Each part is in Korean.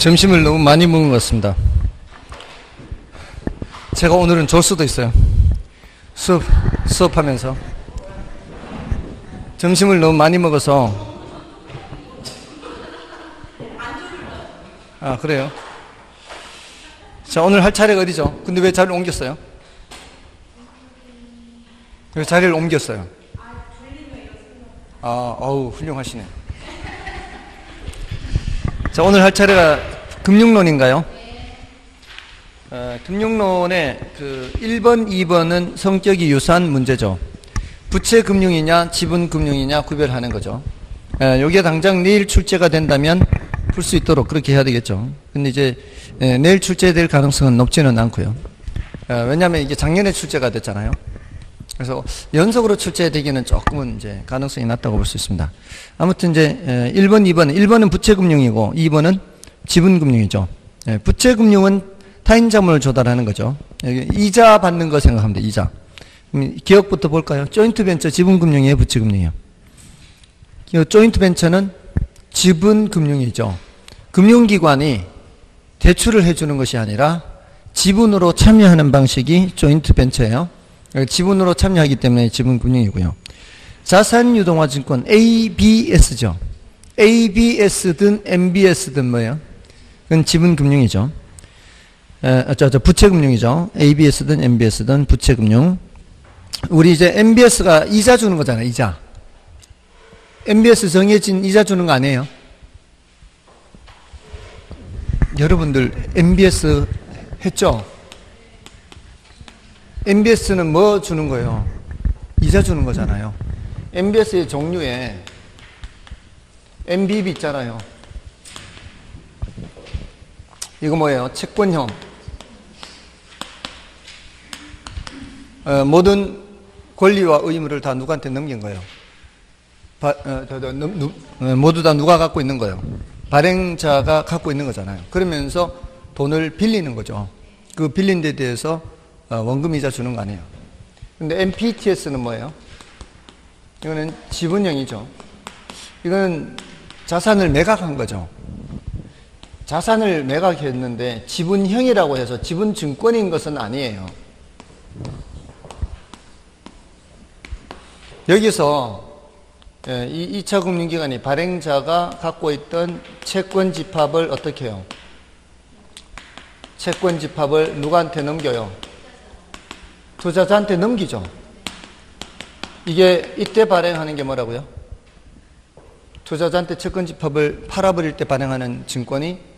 점심을 너무 많이 먹은 것 같습니다. 제가 오늘은 졸 수도 있어요. 수업하면서. 점심을 너무 많이 먹어서. 아, 그래요? 자, 오늘 할 차례가 어디죠? 근데 왜 자리를 옮겼어요? 왜 자리를 옮겼어요? 아, 어우, 훌륭하시네. 자, 오늘 할 차례가 금융론인가요? 금융론의 1번, 2번은 성격이 유사한 문제죠. 부채금융이냐, 지분금융이냐 구별하는 거죠. 여기에 당장 내일 출제가 된다면 풀 수 있도록 그렇게 해야 되겠죠. 근데 이제 내일 출제될 가능성은 높지는 않고요. 왜냐하면 이게 작년에 출제가 됐잖아요. 그래서 연속으로 출제되기는 조금은 이제 가능성이 낮다고 볼 수 있습니다. 아무튼 이제 1번, 1번은 부채금융이고 2번은 지분금융이죠. 부채금융은 타인 자문을 조달하는 거죠. 이자 받는 거 생각하면 돼요. 이자. 기억부터 볼까요? 조인트벤처 지분금융이에요, 부채금융이에요? 조인트벤처는 지분금융이죠. 금융기관이 대출을 해주는 것이 아니라 지분으로 참여하는 방식이 조인트벤처예요. 지분으로 참여하기 때문에 지분금융이고요. 자산유동화증권 ABS죠. ABS든 MBS든 뭐예요? 그건 지분금융이죠. 부채금융이죠. ABS든 MBS든 부채금융. 우리 이제 MBS가 이자 주는 거잖아요. 이자. MBS 정해진 이자 주는 거 아니에요? 여러분들 MBS 했죠? MBS는 뭐 주는 거예요? 이자 주는 거잖아요. MBS의 종류에 MBB 있잖아요. 이거 뭐예요? 채권형. 모든 권리와 의무를 다 누구한테 넘긴 거예요? 모두 다 누가 갖고 있는 거예요? 발행자가 갖고 있는 거잖아요. 그러면서 돈을 빌리는 거죠. 그 빌린 데 대해서 원금이자 주는 거 아니에요. 근데 MPTS는 뭐예요? 이거는 지분형이죠. 이거는 자산을 매각한 거죠. 자산을 매각했는데 지분형이라고 해서 지분증권인 것은 아니에요. 여기서 이 2차 금융기관이 발행자가 갖고 있던 채권 집합을 어떻게 해요? 채권 집합을 누구한테 넘겨요? 투자자한테 넘기죠. 이게 이때 발행하는 게 뭐라고요? 투자자한테 채권 집합을 팔아버릴 때 발행하는 증권이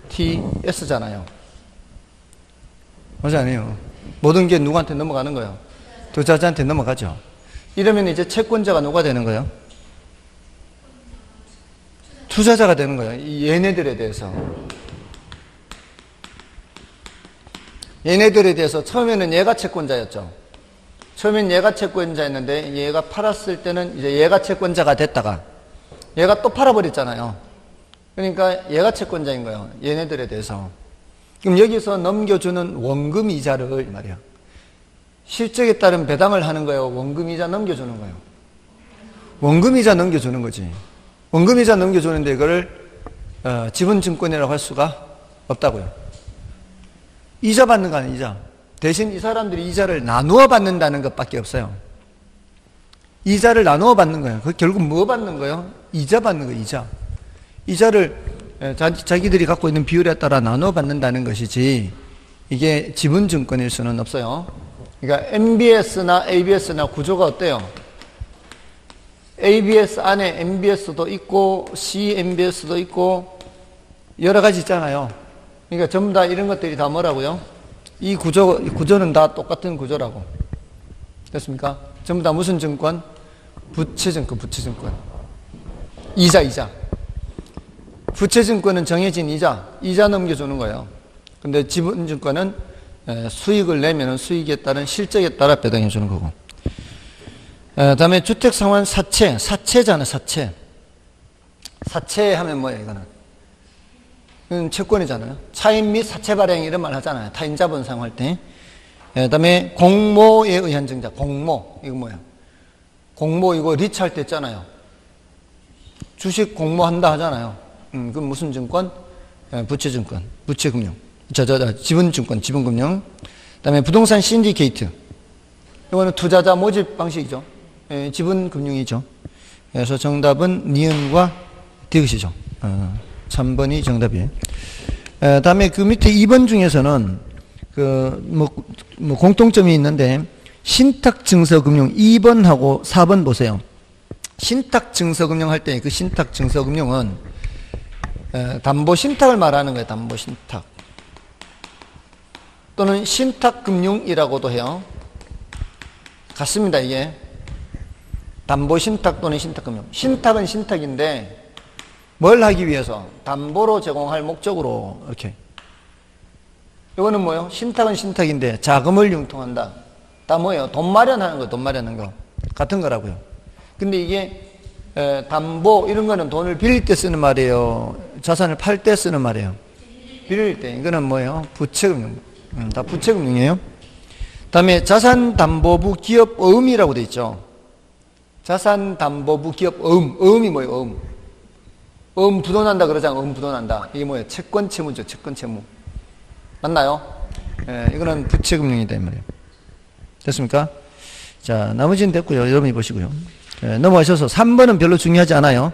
MPTS잖아요. 맞아, 아니에요. 모든 게 누구한테 넘어가는 거예요? 투자자한테 넘어가죠. 이러면 이제 채권자가 누가 되는 거예요? 투자자가 되는 거예요. 얘네들에 대해서. 얘네들에 대해서 처음에는 얘가 채권자였죠. 처음엔 얘가 채권자였는데 얘가 팔았을 때는 이제 얘가 채권자가 됐다가 얘가 또 팔아버렸잖아요. 그러니까 얘가 채권자인 거예요. 얘네들에 대해서. 그럼 여기서 넘겨주는 원금 이자를 말이야. 실적에 따른 배당을 하는 거예요. 원금 이자 넘겨주는 거예요. 원금 이자 넘겨주는 거지. 원금 이자 넘겨주는데 이거를 지분증권이라고 할 수가 없다고요. 이자 받는 거 아니에요. 이자. 대신 이 사람들이 이자를 나누어 받는다는 것밖에 없어요. 이자를 나누어 받는 거예요. 그 결국 뭐 받는 거예요? 이자 받는 거예요. 이자. 이자를 자기들이 갖고 있는 비율에 따라 나누어 받는다는 것이지 이게 지분증권일 수는 없어요. 그러니까 MBS나 ABS나 구조가 어때요? ABS 안에 MBS도 있고 CMBS도 있고 여러 가지 있잖아요. 그러니까 전부 다 이런 것들이 다 뭐라고요? 이 구조는 다 똑같은 구조라고. 됐습니까? 전부 다 무슨 증권? 부채증권. 이자. 부채증권은 정해진 이자 넘겨주는 거예요. 근데 지분증권은 수익을 내면 수익에 따른 실적에 따라 배당해 주는 거고. 다음에 주택상환 사채잖아요. 사채 하면 뭐예요, 이거는? 이건 채권이잖아요. 차임 및 사채 발행 이런 말 하잖아요. 타인 자본 사용할 때. 다음에 공모에 의한 증자. 공모. 이거 뭐야? 공모 이거 리치할 때 있잖아요. 주식 공모한다 하잖아요. 그건 무슨 증권? 부채증권, 부채금융, 지분증권, 지분금융. 그다음에 부동산 신디케이트. 이거는 투자자 모집 방식이죠. 지분금융이죠. 그래서 정답은 니은과 디귿이죠. 3번이 정답이에요. 다음에 그 밑에 2번 중에서는 공통점이 있는데 신탁증서금융 2번하고 4번 보세요. 신탁증서금융 할 때 그 신탁증서금융은 담보신탁을 말하는 거예요. 담보신탁 또는 신탁금융이라고도 해요. 같습니다. 이게 담보신탁 또는 신탁금융. 신탁은 신탁인데 뭘 하기 위해서? 담보로 제공할 목적으로 이렇게. 이거는 뭐예요? 신탁은 신탁인데 자금을 융통한다. 다 뭐예요? 돈 마련하는 거, 돈 마련하는 거. 같은 거라고요. 근데 이게 담보 이런 거는 돈을 빌릴 때 쓰는 말이에요. 자산을 팔 때 쓰는 말이에요. 빌릴 때. 이거는 뭐예요? 부채금융. 다 부채금융이에요. 다음에 자산담보부 기업어음이라고 돼 있죠. 자산담보부 기업어음. 어음이 뭐예요? 어음. 어음 부도난다 그러잖아요. 어음 부도난다. 이게 뭐예요? 채권채무죠. 채권채무. 맞나요? 이거는 부채금융이다 이 말이에요. 됐습니까? 자, 나머지는 됐고요. 여러분이 보시고요. 넘어가셔서 3번은 별로 중요하지 않아요.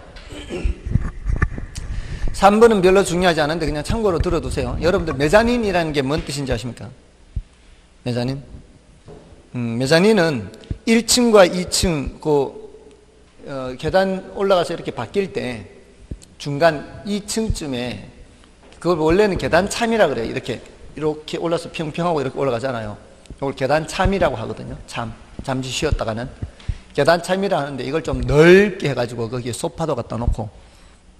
3번은 별로 중요하지 않은데 그냥 참고로 들어두세요. 여러분들 메자닌이라는 게 뭔 뜻인지 아십니까? 메자닌? 메자닌은 1층과 2층 계단 올라가서 이렇게 바뀔 때 중간 2층쯤에 그걸 원래는 계단 참이라 그래요. 이렇게 올라서 평평하고 이렇게 올라가잖아요. 이걸 계단 참이라고 하거든요. 잠시 쉬었다가는 계단 참이라 하는데 이걸 좀 넓게 해가지고 거기에 소파도 갖다 놓고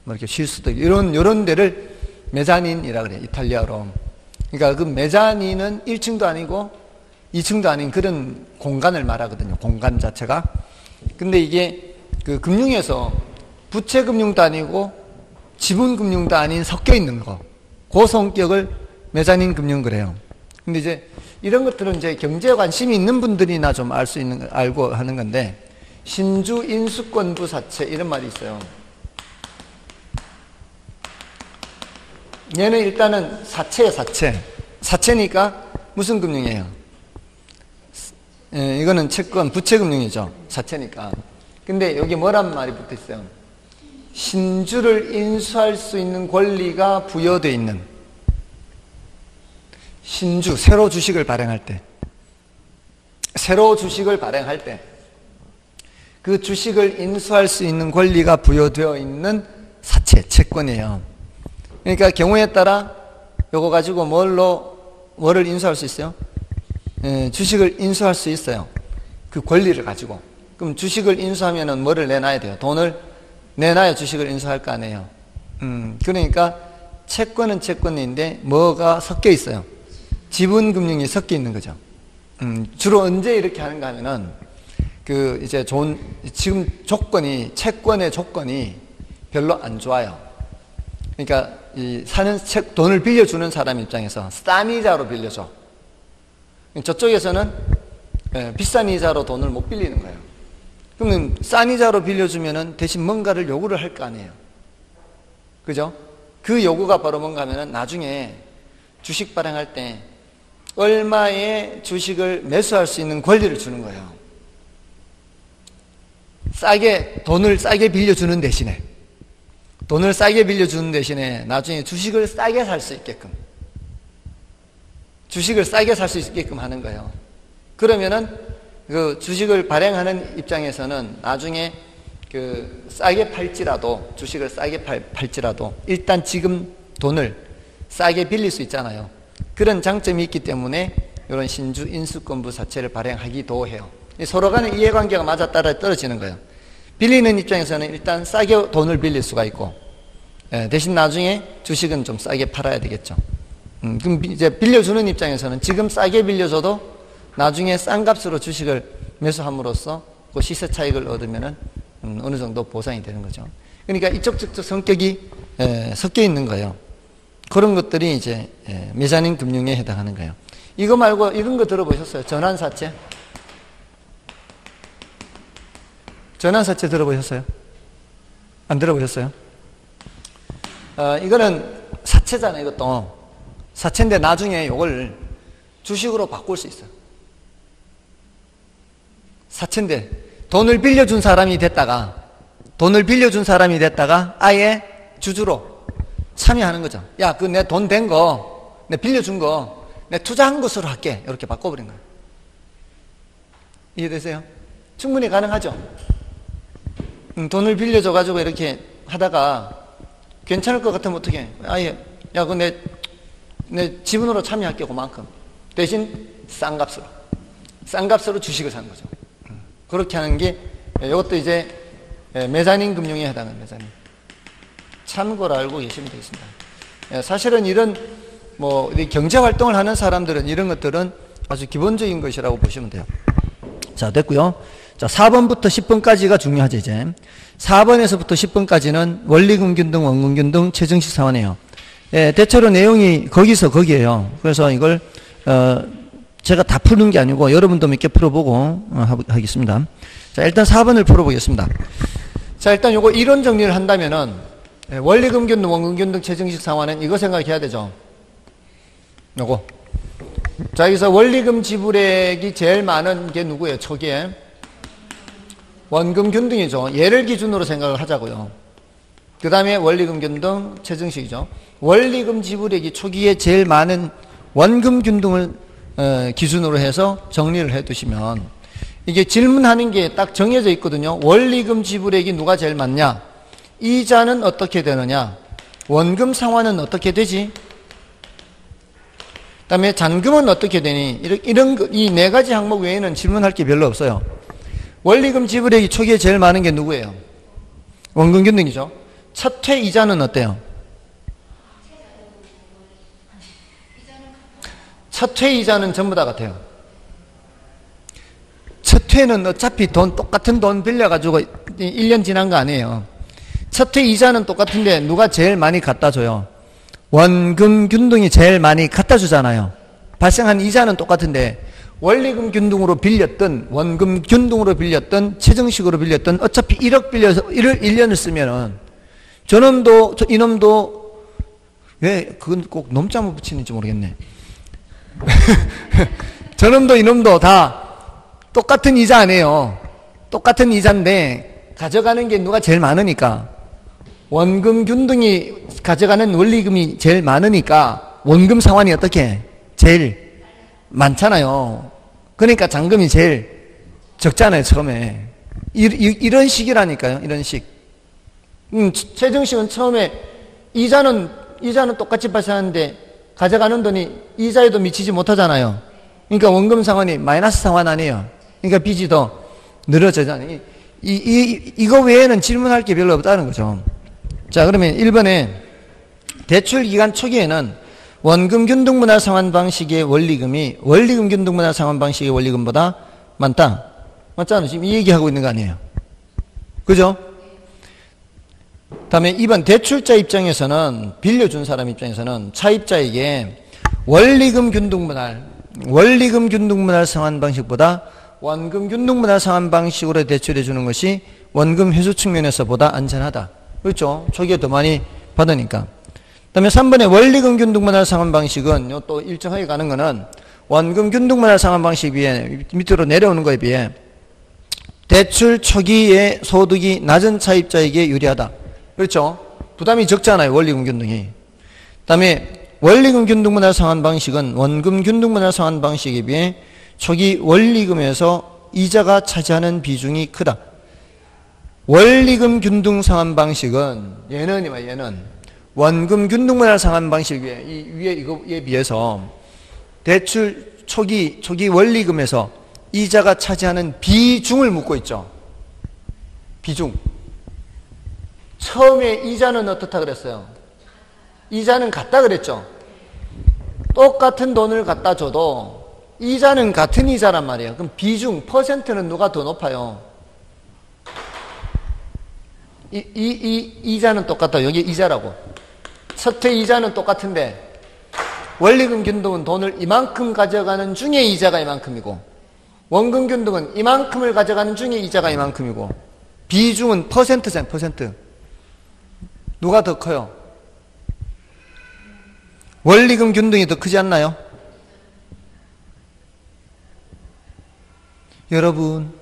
뭐 이렇게 쉴 수도 있고 이런 데를 메자닌이라 그래요. 이탈리아로. 그러니까 그 메자닌은 1층도 아니고 2층도 아닌 그런 공간을 말하거든요. 공간 자체가. 근데 이게 그 금융에서 부채금융도 아니고 지분금융도 아닌 섞여 있는 거. 그 성격을 메자닌 금융 그래요. 근데 이제 이런 것들은 이제 경제에 관심이 있는 분들이나 좀 알고 하는 건데, 신주 인수권부 사채 이런 말이 있어요. 얘는 일단은 사채예요, 사채. 사채니까 무슨 금융이에요? 이거는 채권, 부채금융이죠. 사채니까. 근데 여기 뭐란 말이 붙어 있어요? 신주를 인수할 수 있는 권리가 부여되어 있는. 신주, 새로 주식을 발행할 때. 새로 주식을 발행할 때. 그 주식을 인수할 수 있는 권리가 부여되어 있는 사채, 채권이에요. 그러니까 경우에 따라 요거 가지고 뭐를 인수할 수 있어요? 주식을 인수할 수 있어요. 그 권리를 가지고. 그럼 주식을 인수하면은 뭐를 내놔야 돼요? 돈을 내놔야 주식을 인수할 거 아니에요. 그러니까 채권은 채권인데 뭐가 섞여 있어요? 지분금융이 섞여 있는 거죠. 주로 언제 이렇게 하는가 하면은 지금 채권의 조건이 별로 안 좋아요. 그러니까 돈을 빌려주는 사람 입장에서 싼 이자로 빌려줘. 저쪽에서는 비싼 이자로 돈을 못 빌리는 거예요. 그러면 싼 이자로 빌려주면은 대신 뭔가를 요구를 할 거 아니에요. 그죠? 그 요구가 바로 뭔가 하면은 나중에 주식 발행할 때 얼마의 주식을 매수할 수 있는 권리를 주는 거예요. 돈을 싸게 빌려주는 대신에 나중에 주식을 싸게 살 수 있게끔 하는 거예요. 그러면은 그 주식을 발행하는 입장에서는 나중에 주식을 싸게 팔지라도 일단 지금 돈을 싸게 빌릴 수 있잖아요. 그런 장점이 있기 때문에 이런 신주 인수권부 사채를 발행하기도 해요. 서로 간의 이해관계가 맞아따라 떨어지는 거예요. 빌리는 입장에서는 일단 싸게 돈을 빌릴 수가 있고, 대신 나중에 주식은 좀 싸게 팔아야 되겠죠. 그럼 이제 빌려주는 입장에서는 지금 싸게 빌려줘도 나중에 싼 값으로 주식을 매수함으로써 그 시세 차익을 얻으면은 어느 정도 보상이 되는 거죠. 그러니까 이쪽 저쪽 성격이 섞여 있는 거예요. 그런 것들이 이제 메자닌 금융에 해당하는 거예요. 이거 말고 이런 거 들어보셨어요? 전환사채? 전환사채 들어보셨어요? 안 들어보셨어요? 이거는 사채잖아요, 이것도. 사채인데 나중에 이걸 주식으로 바꿀 수 있어요. 사채인데 돈을 빌려준 사람이 됐다가 아예 주주로 참여하는 거죠. 야, 그 내 돈 된 거, 내 빌려준 거, 내 투자한 것으로 할게. 이렇게 바꿔버린 거예요. 이해되세요? 충분히 가능하죠? 돈을 빌려줘가지고 이렇게 하다가 괜찮을 것 같으면 어떻게 해? 아예, 야, 그 내 지분으로 참여할게, 그만큼. 대신 싼 값으로 주식을 사는 거죠. 그렇게 하는 게, 이것도 이제 메자닌 금융에 해당하는 메자닌. 참고로 알고 계시면 되겠습니다. 사실은 이런, 경제 활동을 하는 사람들은 이런 것들은 아주 기본적인 것이라고 보시면 돼요. 자, 됐고요. 자, 4번부터 10번까지가 중요하죠, 이제. 4번에서부터 10번까지는 원리금균등, 원금균등, 최정식 상환이에요. 대체로 내용이 거기에요. 그래서 이걸, 제가 다 푸는 게 아니고 여러분도 몇 개 풀어보고 하겠습니다. 자, 일단 4번을 풀어보겠습니다. 자, 일단 요거 이론 정리를 한다면은, 원리금균등, 원금균등, 최정식 상환은 이거 생각해야 되죠. 요거. 자, 여기서 원리금 지불액이 제일 많은 게 누구예요? 초기에. 원금균등이죠. 얘를 기준으로 생각을 하자고요. 그 다음에 원리금균등, 최정식이죠. 원리금 지불액이 초기에 제일 많은 원금균등을 기준으로 해서 정리를 해 두시면 이게 질문하는 게 딱 정해져 있거든요. 원리금 지불액이 누가 제일 많냐? 이자는 어떻게 되느냐? 원금 상환은 어떻게 되지? 그 다음에 잔금은 어떻게 되니? 이 네 가지 항목 외에는 질문할 게 별로 없어요. 원리금 지불액이 초기에 제일 많은 게 누구예요? 원금균등이죠. 첫 회 이자는 어때요? 첫 회 이자는 전부 다 같아요. 첫 회는 어차피 똑같은 돈 빌려가지고 1년 지난 거 아니에요. 첫 회 이자는 똑같은데 누가 제일 많이 갖다 줘요? 원금균등이 제일 많이 갖다 주잖아요. 발생한 이자는 똑같은데 원리금 균등으로 빌렸던, 원금 균등으로 빌렸던, 최정식으로 빌렸던, 어차피 1억 빌려서 1년을 쓰면은 이놈도 왜 그건 꼭 놈자만 붙이는지 모르겠네. 저놈도 이놈도 다 똑같은 이자 아니에요. 똑같은 이자인데 가져가는 게 누가 제일 많으니까 원금 균등이 가져가는 원리금이 제일 많으니까 원금 상환이 어떻게 제일 많잖아요. 그러니까 잔금이 제일 적잖아요, 처음에. 이런 식이라니까요, 이런 식. 최정식은 처음에 이자는 똑같이 발생하는데 가져가는 돈이 이자에도 미치지 못하잖아요. 그러니까 원금 상환이 마이너스 상환 아니에요. 그러니까 빚이 더 늘어지잖아요. 이거 외에는 질문할 게 별로 없다는 거죠. 자, 그러면 1번에 대출 기간 초기에는 원금 균등 분할 상환 방식의 원리금이 원리금 균등 분할 상환 방식의 원리금보다 많다. 맞잖아요. 지금 이 얘기하고 있는 거 아니에요. 그죠? 다음에 2번 대출자 입장에서는 빌려준 사람 입장에서는 차입자에게 원리금 균등 분할 상환 방식보다 원금 균등 분할 상환 방식으로 대출해 주는 것이 원금 회수 측면에서 보다 안전하다. 그렇죠? 초기에 더 많이 받으니까. 그 다음에 3번에 원리금 균등 분할 상환 방식은 또 일정하게 가는 거는 원금 균등 분할 상환 방식에 비해 밑으로 내려오는 거에 비해 대출 초기에 소득이 낮은 차입자에게 유리하다. 그렇죠? 부담이 적잖아요, 원리금 균등이. 그 다음에 원리금 균등 분할 상환 방식은 원금 균등 분할 상환 방식에 비해 초기 원리금에서 이자가 차지하는 비중이 크다. 원리금 균등 상환 방식은 얘는 원금 균등 분할 상환 방식 이거에 비해서 대출 초기 원리금에서 이자가 차지하는 비중을 묻고 있죠. 비중. 처음에 이자는 어떻다 그랬어요? 이자는 같다 그랬죠. 똑같은 돈을 갖다 줘도 이자는 같은 이자란 말이에요. 그럼 비중, 퍼센트는 누가 더 높아요? 이자는 똑같다. 여기 이자라고. 첫 회 이자는 똑같은데 원리금 균등은 돈을 이만큼 가져가는 중에 이자가 이만큼이고 원금 균등은 이만큼을 가져가는 중에 이자가 이만큼이고 비중은 퍼센트잖아요. 퍼센트. 누가 더 커요? 원리금 균등이 더 크지 않나요? 여러분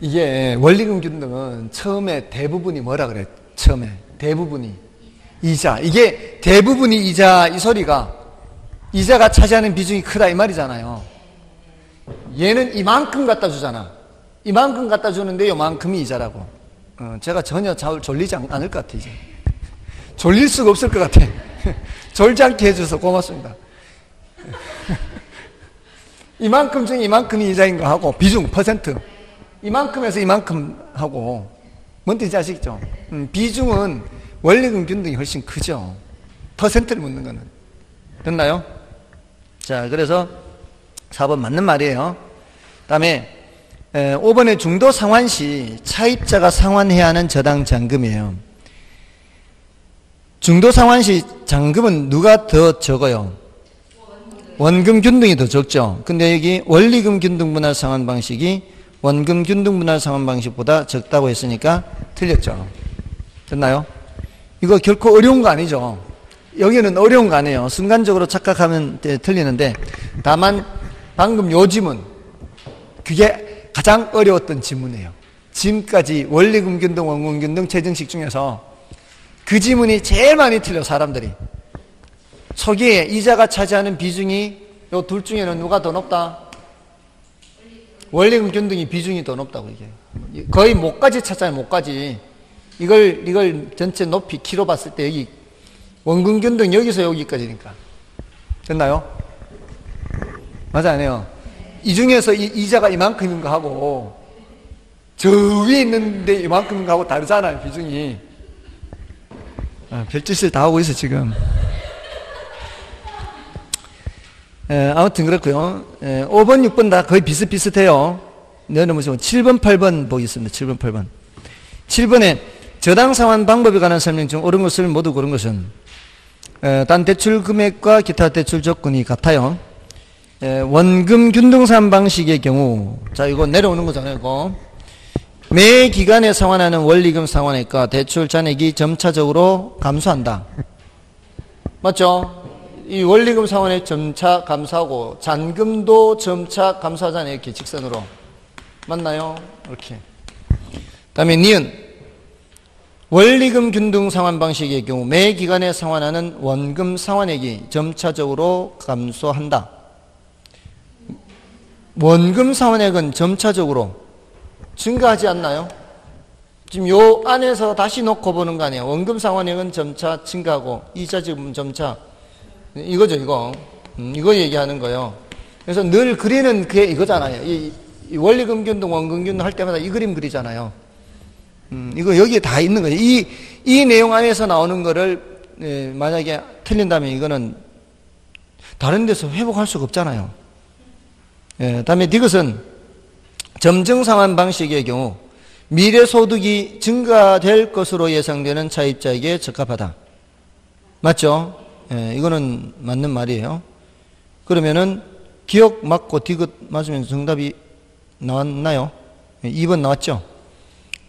이게 원리금 균등은 처음에 대부분이 뭐라 그래? 처음에 대부분이 이자. 이게 대부분이 이자 이 소리가 이자가 차지하는 비중이 크다 이 말이잖아요. 얘는 이만큼 갖다 주잖아. 이만큼 갖다 주는데 요만큼이 이자라고. 제가 전혀 졸리지 않을 것 같아 이제. 졸릴 수가 없을 것 같아. 졸지 않게 해줘서 고맙습니다. 이만큼 중에 이만큼이 이자인 거 하고 비중 퍼센트 이만큼에서 이만큼 하고 뭔 뜻인지 아시겠죠? 비중은 원리금 균등이 훨씬 크죠. 퍼센트를 묻는 거는. 됐나요? 자, 그래서 4번 맞는 말이에요. 다음에 5번에 중도 상환시 차입자가 상환해야 하는 저당 잔금이에요. 중도 상환시 잔금은 누가 더 적어요? 원금 균등이 더 적죠. 근데 여기 원리금 균등 분할 상환 방식이 원금 균등 분할 상환 방식보다 적다고 했으니까 틀렸죠. 됐나요? 이거 결코 어려운 거 아니죠. 여기는 어려운 거 아니에요. 순간적으로 착각하면 틀리는데 다만 방금 요 지문 그게 가장 어려웠던 지문이에요. 지금까지 원리금 균등, 원금 균등, 재정식 중에서 그 지문이 제일 많이 틀려 사람들이. 초기에 이자가 차지하는 비중이 요 둘 중에는 누가 더 높다? 원리금 균등이 비중이 더 높다고 이게. 거의 목까지 찾잖아요. 목까지. 이걸 전체 높이 키로 봤을 때 여기 원금 균등 여기서 여기까지니까. 됐나요? 맞아 안 해요? 이 중에서 이자가 이만큼인 거 하고 저 위에 있는데 이만큼인 거 하고 다르잖아요. 비중이. 별짓을 다 하고 있어 지금. 아무튼 그렇고요. 5번 6번 다 거의 비슷비슷해요. 내려보시면 7번 8번 보겠습니다. 7번 8번 7번에 저당 상환 방법에 관한 설명 중 옳은 것을 모두 고른 것은 단 대출 금액과 기타 대출 조건이 같아요. 원금 균등 상환 방식의 경우 자 이거 내려오는 거잖아요. 이거 매 기간에 상환하는 원리금 상환액과 대출 잔액이 점차적으로 감소한다. 맞죠? 이 원리금 상환액 점차 감소하고 잔금도 점차 감소하잖아요. 이렇게 직선으로. 맞나요? 이렇게. 다음에 니은 원리금 균등 상환 방식의 경우 매 기간에 상환하는 원금 상환액이 점차적으로 감소한다. 원금 상환액은 점차적으로 증가하지 않나요? 지금 요 안에서 다시 놓고 보는 거 아니에요. 원금 상환액은 점차 증가하고 이자 지금 점차 이거죠 이거. 이거 얘기하는 거예요. 그래서 늘 그리는 그게 이거잖아요. 이 원리금 균등 원금 균등 할 때마다 이 그림 그리잖아요. 이거 여기에 다 있는 거예요. 이 내용 안에서 나오는 거를 만약에 틀린다면 이거는 다른 데서 회복할 수가 없잖아요. 다음에 이것은 점증상환 방식의 경우 미래소득이 증가될 것으로 예상되는 차입자에게 적합하다. 맞죠? 이거는 맞는 말이에요. 그러면은 기억 맞고 디귿 맞으면 정답이 나왔나요? 2번 나왔죠?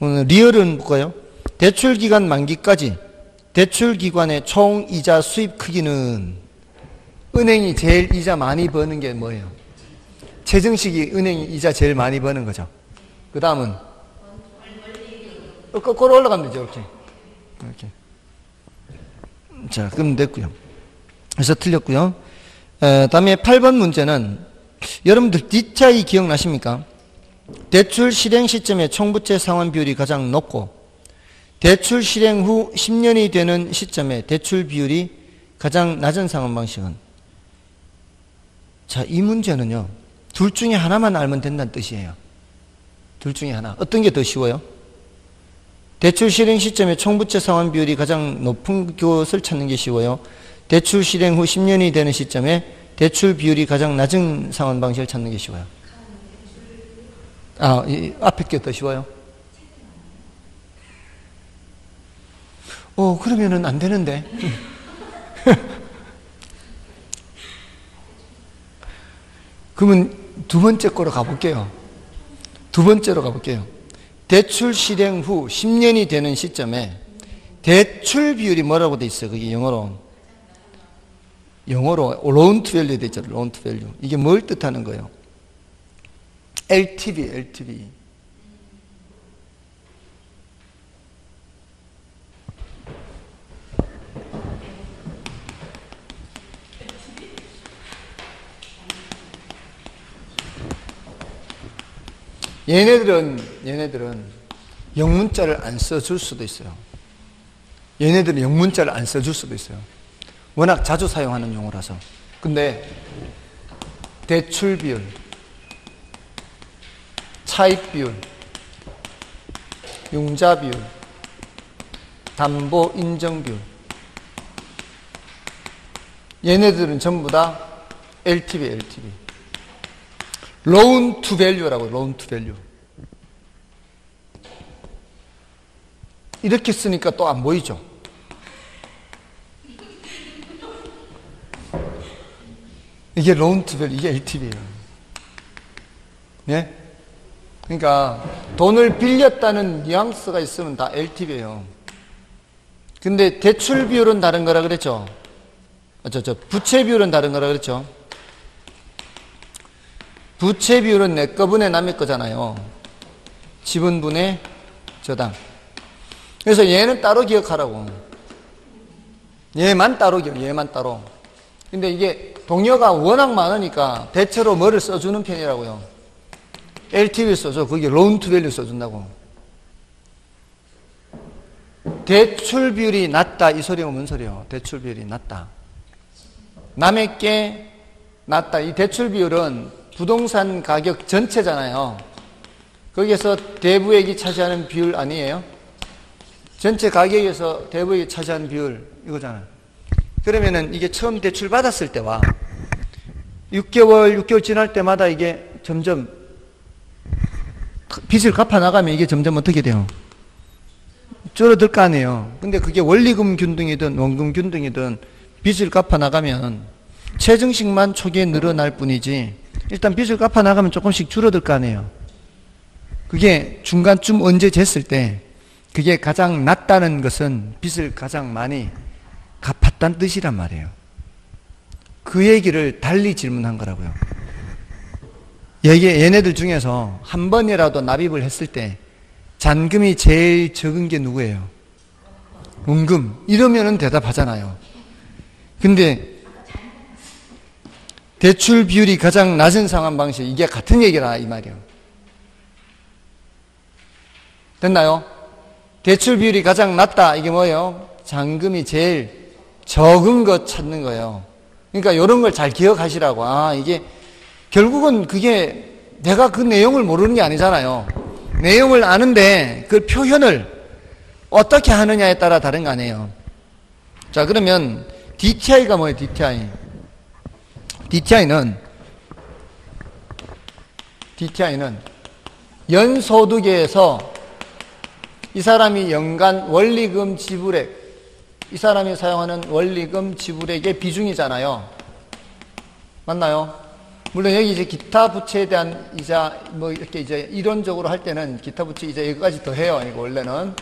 오늘 리얼은 볼까요? 대출기간 만기까지 대출기관의 총 이자 수입 크기는 은행이 제일 이자 많이 버는 게 뭐예요? 최정식이 은행이 이자 제일 많이 버는 거죠. 그 다음은 거꾸로 올라가면 되죠. 이렇게. 자, 그럼 됐고요. 그래서 틀렸고요. 다음에 8번 문제는 여러분들 뒷차이 기억나십니까? 대출 실행 시점에 총부채 상환 비율이 가장 높고 대출 실행 후 10년이 되는 시점에 대출 비율이 가장 낮은 상환 방식은 자, 이 문제는요. 둘 중에 하나만 알면 된다는 뜻이에요. 둘 중에 하나. 어떤 게 더 쉬워요? 대출 실행 시점에 총부채 상환 비율이 가장 높은 것을 찾는 게 쉬워요. 대출 실행 후 10년이 되는 시점에 대출 비율이 가장 낮은 상환 방식을 찾는 게 쉬워요. 이 앞에 게 더 쉬워요? 그러면은 안 되는데. 그러면 두 번째 거로 가볼게요. 두 번째로 가볼게요. 대출 실행 후 10년이 되는 시점에 대출 비율이 뭐라고 돼 있어요? 그게 영어로 loan to value 돼 있잖아요. loan to value. 이게 뭘 뜻하는 거예요? LTV. 얘네들은 영문자를 안 써줄 수도 있어요. 얘네들은 영문자를 안 써줄 수도 있어요. 워낙 자주 사용하는 용어라서. 근데 대출 비율, 차입 비율, 융자 비율, 담보 인정 비율, 얘네들은 전부 다 LTV. loan to value라고, loan to value. 이렇게 쓰니까 또 안 보이죠? 이게 loan to value, 이게 LTV예요. 예? 그러니까 돈을 빌렸다는 뉘앙스가 있으면 다 LTV예요. 근데 대출 비율은 다른 거라 그랬죠? 부채 비율은 다른 거라 그랬죠? 부채 비율은 내 거분의 남의 거잖아요. 지분분의 저당. 그래서 얘는 따로 기억하라고. 얘만 따로. 근데 이게 동료가 워낙 많으니까 대체로 뭐를 써주는 편이라고요. LTV 써줘. 그게 loan to value 써준다고. 대출 비율이 낮다. 이 소리가 뭔 소리예요? 대출 비율이 낮다. 남의 게 낮다. 이 대출 비율은 부동산 가격 전체잖아요. 거기에서 대부액이 차지하는 비율 아니에요? 전체 가격에서 대부액이 차지하는 비율 이거잖아요. 그러면은 이게 처음 대출 받았을 때와 6개월 지날 때마다 이게 점점 빚을 갚아 나가면 이게 점점 어떻게 돼요? 줄어들 거 아니에요. 근데 그게 원리금 균등이든 원금 균등이든 빚을 갚아 나가면 체증식만 초기에 늘어날 뿐이지 일단 빚을 갚아 나가면 조금씩 줄어들 거 아니에요. 그게 중간쯤 언제 쟀을 때 그게 가장 낮다는 것은 빚을 가장 많이 갚았다는 뜻이란 말이에요. 그 얘기를 달리 질문한 거라고요. 얘네들 중에서 한 번이라도 납입을 했을 때 잔금이 제일 적은 게 누구예요? 원금. 이러면은 대답하잖아요. 근데 대출 비율이 가장 낮은 상환 방식, 이게 같은 얘기라 이 말이에요. 됐나요? 대출 비율이 가장 낮다. 이게 뭐예요? 잔금이 제일 적은 것 찾는 거예요. 그러니까 이런 걸 잘 기억하시라고. 이게 결국은 그게 내가 그 내용을 모르는 게 아니잖아요. 내용을 아는데 그 표현을 어떻게 하느냐에 따라 다른 거 아니에요. 자, 그러면 DTI가 뭐예요? DTI는 연소득에서 이 사람이 연간 원리금 지불액, 이 사람이 사용하는 원리금 지불액의 비중이잖아요. 맞나요? 물론 여기 이제 기타 부채에 대한 이자, 뭐 이렇게 이제 이론적으로 할 때는 기타 부채 이자 이거까지 더 해요. 이거 원래는.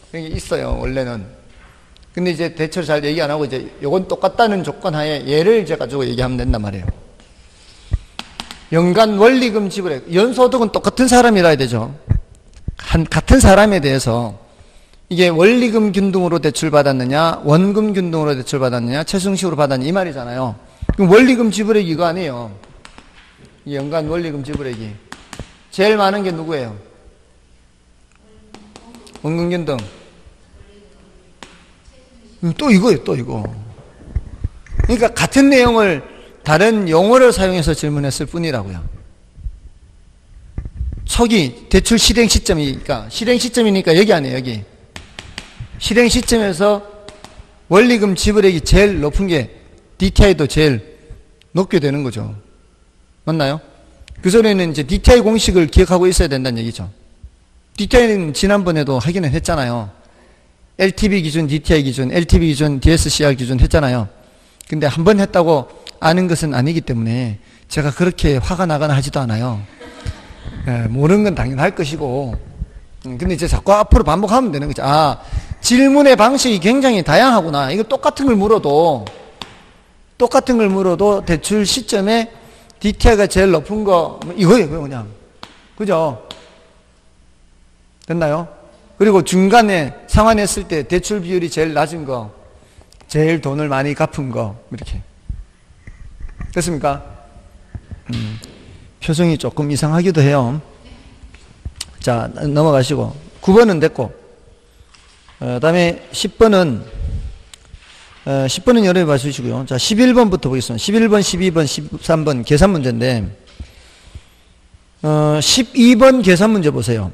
이게 있어요. 원래는. 근데 이제 대체로 잘 얘기 안 하고 이제 요건 똑같다는 조건 하에 얘를 이제 가지고 얘기하면 된단 말이에요. 연간 원리금 지불액. 연소득은 똑같은 사람이라 해야 되죠. 같은 사람에 대해서 이게 원리금 균등으로 대출받았느냐, 원금 균등으로 대출받았느냐, 최승식으로 받았느냐 이 말이잖아요. 그럼 원리금 지불액이 이거 아니에요. 연간 원리금 지불액이 제일 많은 게 누구예요? 원금 균등. 또 이거예요, 또 이거. 그러니까 같은 내용을 다른 용어를 사용해서 질문했을 뿐이라고요. 초기 대출 실행 시점이니까 여기 아니에요, 여기. 실행 시점에서 원리금 지불액이 제일 높은 게 DTI도 제일 높게 되는 거죠. 맞나요? 그 소리는 이제 DTI 공식을 기억하고 있어야 된다는 얘기죠. DTI는 지난번에도 확인을 했잖아요. LTV 기준, DTI 기준, LTV 기준, DSCR 기준 했잖아요. 근데 한 번 했다고 아는 것은 아니기 때문에 제가 그렇게 화가 나거나 하지도 않아요. 모르는 건 당연할 것이고, 근데 이제 자꾸 앞으로 반복하면 되는 거죠. 아, 질문의 방식이 굉장히 다양하구나. 이거 똑같은 걸 물어도 대출 시점에 DTI가 제일 높은 거, 이거예요, 그냥. 그죠? 됐나요? 그리고 중간에 상환했을 때 대출 비율이 제일 낮은 거, 제일 돈을 많이 갚은 거, 이렇게. 됐습니까? 표정이 조금 이상하기도 해요. 자, 넘어가시고. 9번은 됐고. 다음에 10번은, 10번은 여러분이 봐주시고요. 자, 11번부터 보겠습니다. 11번, 12번, 13번 계산 문제인데, 12번 계산 문제 보세요.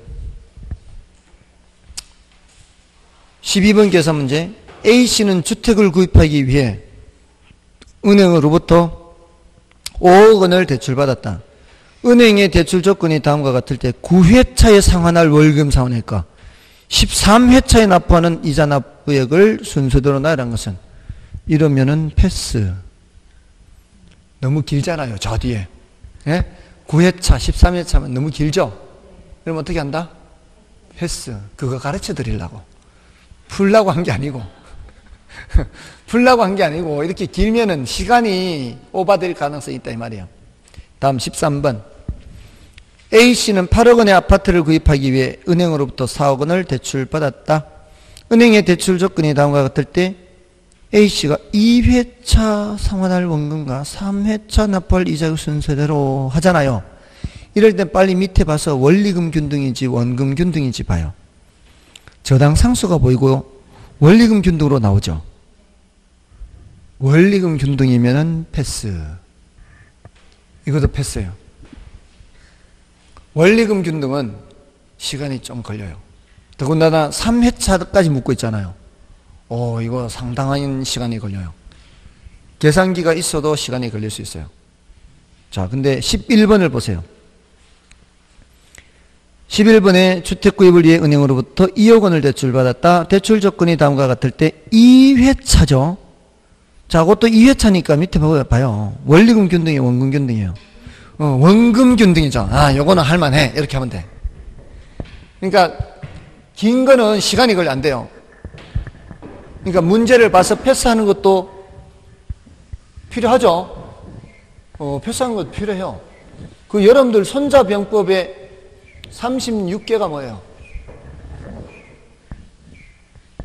12번 계산 문제. A씨는 주택을 구입하기 위해 은행으로부터 5억 원을 대출받았다. 은행의 대출 조건이 다음과 같을 때 9회차에 상환할 월금 상환액과 13회차에 납부하는 이자 납부액을 순서대로 나열한 것은, 이러면은 패스. 너무 길잖아요, 저 뒤에. 예? 9회차, 13회차면 너무 길죠? 그럼 어떻게 한다? 패스. 그거 가르쳐 드리려고. 풀라고 한 게 아니고. 풀라고 한 게 아니고, 이렇게 길면은 시간이 오버될 가능성이 있다, 이 말이에요. 다음 13번. A씨는 8억 원의 아파트를 구입하기 위해 은행으로부터 4억 원을 대출받았다. 은행의 대출 조건이 다음과 같을 때 A씨가 2회차 상환할 원금과 3회차 납부할 이자의 순서대로 하잖아요. 이럴 땐 빨리 밑에 봐서 원리금 균등인지 원금 균등인지 봐요. 저당 상수가 보이고 원리금 균등으로 나오죠. 원리금 균등이면은 패스. 이것도 패스예요. 원리금 균등은 시간이 좀 걸려요. 더군다나 3회차까지 묻고 있잖아요. 이거 상당한 시간이 걸려요. 계산기가 있어도 시간이 걸릴 수 있어요. 자, 근데 11번을 보세요. 11번에 주택 구입을 위해 은행으로부터 2억 원을 대출받았다. 대출 조건이 다음과 같을 때 2회차죠. 자, 그것도 2회차니까 밑에 봐요. 원리금 균등이에요, 원금 균등이에요. 원금 균등이죠. 아, 요거는 할만해. 이렇게 하면 돼. 그러니까 긴 거는 시간이 걸려 안 돼요. 그러니까 문제를 봐서 패스하는 것도 필요하죠. 패스하는 것도 필요해요. 그 여러분들 손자병법에 36개가 뭐예요?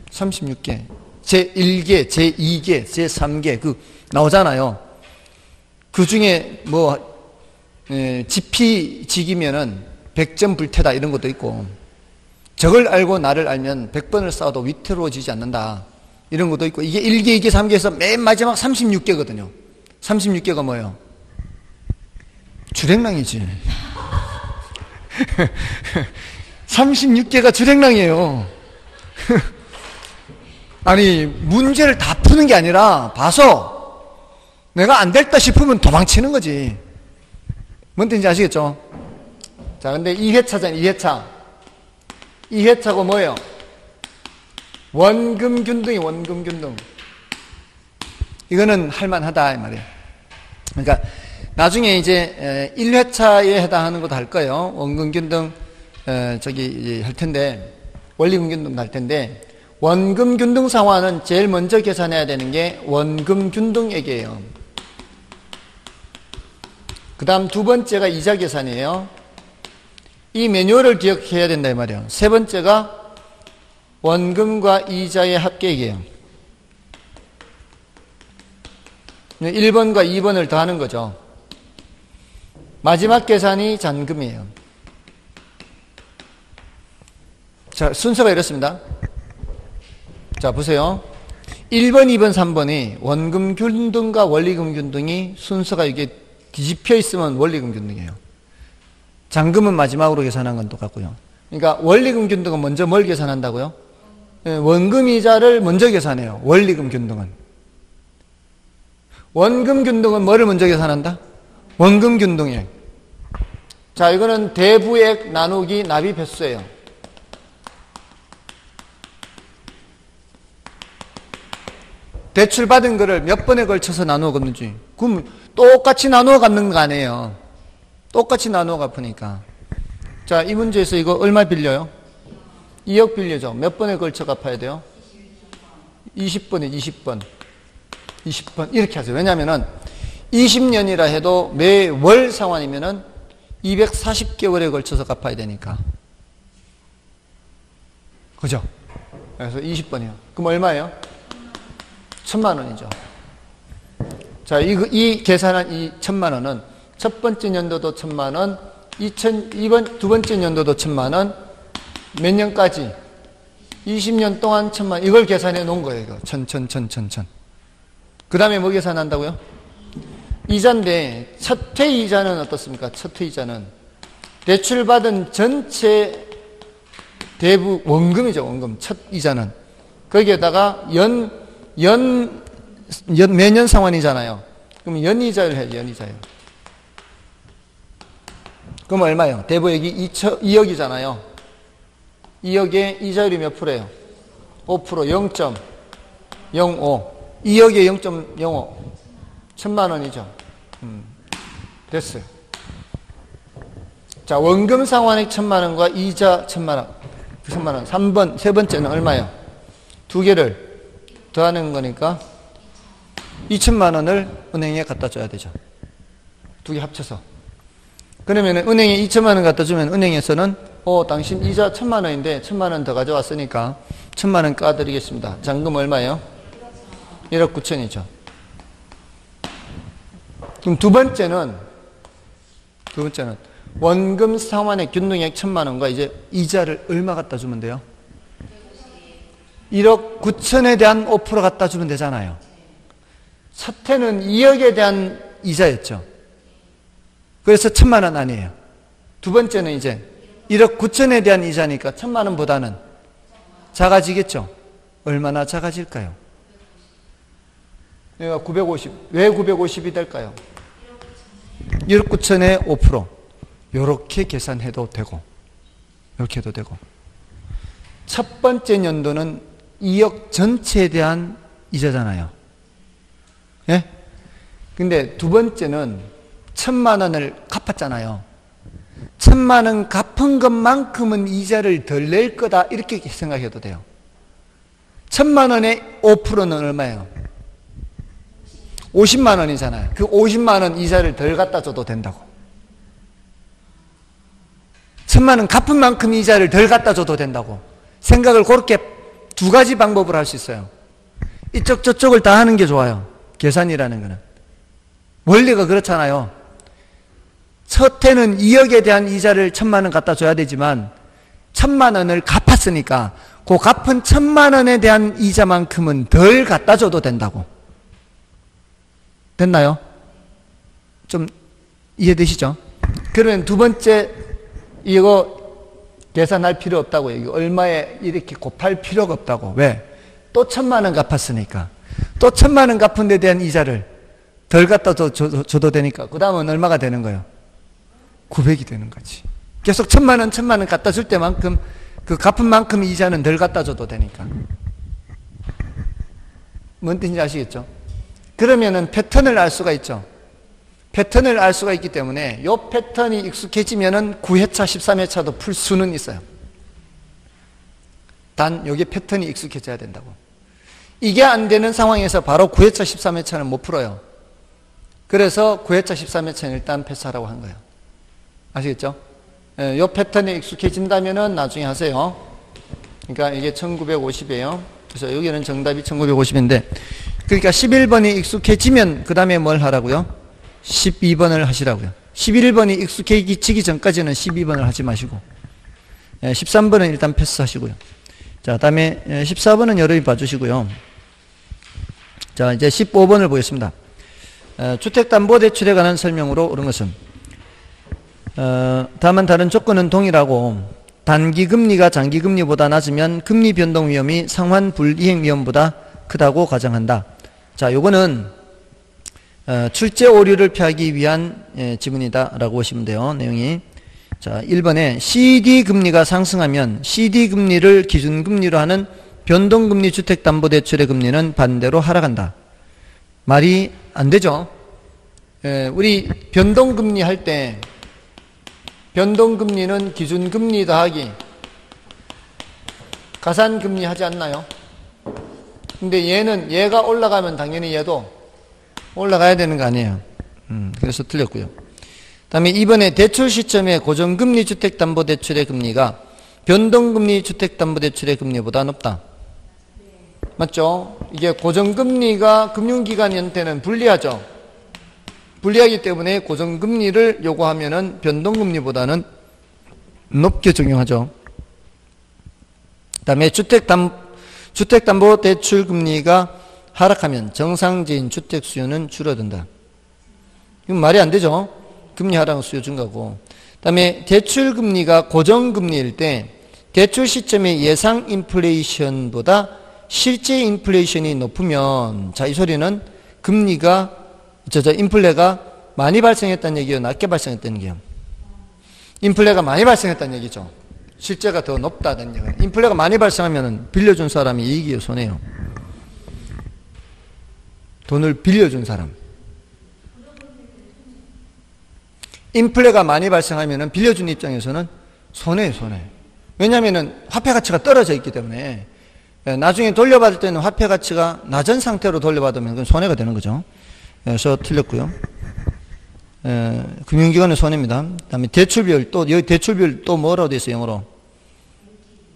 36개. 제1개, 제2개, 제3개 그 나오잖아요. 그 중에 뭐 지피지기면은 100점 불태다 이런 것도 있고, 적을 알고 나를 알면 100번을 쌓아도 위태로워지지 않는다 이런 것도 있고, 이게 1개, 2개, 3개에서 맨 마지막 36개거든요. 36개가 뭐예요? 주랭랑이지. 36개가 주랭랑이에요. 아니, 문제를 다 푸는 게 아니라 봐서 내가 안 됐다 싶으면 도망치는 거지. 뭔 뜻인지 아시겠죠? 자, 근데 2회차잖아요. 2회차. 2회차고 뭐예요? 원금 균등이 원금 균등. 이거는 할만하다 이 말이에요. 그러니까 나중에 이제 1회차에 해당하는 것도 할 거예요. 원금 균등 할 텐데, 원리금 균등도 할 텐데, 원금 균등 상환은 제일 먼저 계산해야 되는 게 원금 균등액이에요. 그 다음 두 번째가 이자 계산이에요. 이 매뉴얼을 기억해야 된다 이 말이에요. 세 번째가 원금과 이자의 합계액이에요. 1번과 2번을 더하는 거죠. 마지막 계산이 잔금이에요. 자, 순서가 이렇습니다. 자, 보세요. 1번, 2번, 3번이 원금 균등과 원리금 균등이 순서가 이게 뒤집혀 있으면 원리금 균등이에요. 잔금은 마지막으로 계산한 건 똑같고요. 그러니까 원리금 균등은 먼저 뭘 계산한다고요? 원금 이자를 먼저 계산해요. 원리금 균등은. 원금 균등은 뭐를 먼저 계산한다? 원금 균등액. 자, 이거는 대부액 나누기 납입 횟수예요. 대출 받은 거를 몇 번에 걸쳐서 나누어 갚는지. 그럼 똑같이 나누어 갚는 거 아니에요. 똑같이 나누어 갚으니까. 자, 이 문제에서 이거 얼마 빌려요? 2억 빌려죠. 몇 번에 걸쳐 갚아야 돼요? 20번에 20번. 20번. 이렇게 하세요. 왜냐면은 20년이라 해도 매월 상환이면은 240개월에 걸쳐서 갚아야 되니까. 그죠? 그래서 20번이요. 그럼 얼마예요? 1,000만 원이죠. 자, 이 계산한 이 1,000만 원은 첫 번째 연도도 1,000만 원, 두 번째 연도도 1,000만 원, 몇 년까지? 20년 동안 1,000만 원. 이걸 계산해 놓은 거예요, 이거. 천. 그 다음에 뭐 계산한다고요? 이자인데, 첫 회 이자는 어떻습니까? 첫 회 이자는. 대출받은 전체 대부 원금이죠, 원금. 첫 이자는. 거기에다가 매년 상환이잖아요. 그럼 연이자를 해야죠, 연이자요. 그럼 얼마예요? 대부액이 2억이잖아요. 2억에 이자율이 몇 프로예요? 5%, 0.05. 2억에 0.05. 1,000만 원이죠. 됐어요. 자, 원금 상환액 1,000만 원과 이자 1,000만 원. 1,000만 원. 세 번째는 얼마예요? 두 개를 더하는 거니까 2,000만 원을 은행에 갖다 줘야 되죠. 두 개 합쳐서. 그러면 은행에 2,000만 원 갖다 주면 은행에서는 당신 이자 1,000만 원인데 1,000만 원 더 가져왔으니까 1,000만 원 까드리겠습니다. 잔금 얼마예요? 1억 9천이죠. 그럼 두 번째는 원금 상환액 균등액 1,000만 원과 이제 이자를 얼마 갖다 주면 돼요? 1억 9천에 대한 5% 갖다 주면 되잖아요. 첫 해는 2억에 대한 이자였죠. 그래서 1,000만 원 아니에요. 두 번째는 이제 1억 9천에 대한 이자니까 1,000만 원보다는 작아지겠죠. 얼마나 작아질까요? 내가 950. 왜 950이 될까요? 1억 9천에 5%. 요렇게 계산해도 되고, 이렇게 해도 되고. 첫 번째 연도는 2억 전체에 대한 이자잖아요. 예? 근데 두 번째는 1,000만 원을 갚았잖아요. 1,000만 원 갚은 것만큼은 이자를 덜 낼 거다. 이렇게 생각해도 돼요. 1,000만 원의 5%는 얼마예요? 50만 원이잖아요. 그 50만 원 이자를 덜 갖다 줘도 된다고. 1,000만 원 갚은 만큼 이자를 덜 갖다 줘도 된다고. 생각을 그렇게 두 가지 방법으로 할 수 있어요. 이쪽 저쪽을 다 하는 게 좋아요. 계산이라는 거는. 원리가 그렇잖아요. 첫 해는 2억에 대한 이자를 1,000만 원 갖다 줘야 되지만 1,000만 원을 갚았으니까 그 갚은 1,000만 원에 대한 이자만큼은 덜 갖다 줘도 된다고. 됐나요? 좀 이해되시죠? 그러면 두 번째 이거 계산할 필요 없다고요. 이거 얼마에 이렇게 곱할 필요가 없다고. 왜? 또 1,000만 원 갚았으니까. 또 1,000만 원 갚은 데 대한 이자를 덜 갖다 줘도 되니까. 그 다음은 얼마가 되는 거예요? 900이 되는 거지. 계속 1,000만 원 갖다 줄 때만큼 그 갚은 만큼 이자는 덜 갖다 줘도 되니까. 뭔 뜻인지 아시겠죠? 그러면은 패턴을 알 수가 있죠. 패턴을 알 수가 있기 때문에 이 패턴이 익숙해지면은 9회차, 13회차도 풀 수는 있어요. 단 여기 패턴이 익숙해져야 된다고. 이게 안 되는 상황에서 바로 9회차, 13회차는 못 풀어요. 그래서 9회차, 13회차는 일단 패스하라고 한 거예요. 아시겠죠? 이 패턴에 익숙해진다면은 나중에 하세요. 그러니까 이게 1950이에요. 그래서 여기는 정답이 1950인데, 그러니까 11번이 익숙해지면 그 다음에 뭘 하라고요? 12번을 하시라고요. 11번이 익숙해지기 전까지는 12번을 하지 마시고 13번은 일단 패스하시고요. 자, 다음에 14번은 여러분이 봐주시고요. 자, 이제 15번을 보겠습니다. 주택담보대출에 관한 설명으로 옳은 것은 다만 다른 조건은 동일하고 단기금리가 장기금리보다 낮으면 금리 변동 위험이 상환 불이행 위험보다 크다고 가정한다. 자, 요거는 출제 오류를 피하기 위한 지문이다 라고 보시면 돼요. 내용이. 자, 1번에 CD금리가 상승하면 CD금리를 기준금리로 하는 변동금리 주택담보대출의 금리는 반대로 하락한다. 말이 안 되죠. 우리 변동금리 할 때 변동금리는 기준금리 더하기 가산금리 하지 않나요? 근데 얘가 올라가면 당연히 얘도 올라가야 되는 거 아니에요. 그래서 틀렸고요. 그 다음에 이번에 대출 시점에 고정금리 주택담보대출의 금리가 변동금리 주택담보대출의 금리보다 높다. 맞죠? 이게 고정금리가 금융기관한테는 불리하죠. 불리하기 때문에 고정금리를 요구하면은 변동금리보다는 높게 적용하죠. 그 다음에 주택담보대출 금리가 하락하면 정상적인 주택 수요는 줄어든다. 이건 말이 안 되죠. 금리 하락은 수요 증가고. 그 다음에 대출 금리가 고정금리일 때 대출 시점의 예상 인플레이션보다 실제 인플레이션이 높으면, 자, 이 소리는 금리가 인플레가 많이 발생했다는 얘기예요, 낮게 발생했다는 얘기예요? 인플레가 많이 발생했다는 얘기죠. 실제가 더 높다는 얘기예요. 인플레가 많이 발생하면 빌려준 사람이 이익이에요, 손해요? 돈을 빌려준 사람. 인플레가 많이 발생하면 빌려준 입장에서는 손해예요, 손해. 왜냐하면 화폐 가치가 떨어져 있기 때문에 나중에 돌려받을 때는 화폐 가치가 낮은 상태로 돌려받으면 그건 손해가 되는 거죠. 그래서 틀렸고요. 금융기관의 손해입니다. 그 다음에 대출비율, 또 여기 대출비율 또 뭐라고 되어 있어요, 영어로?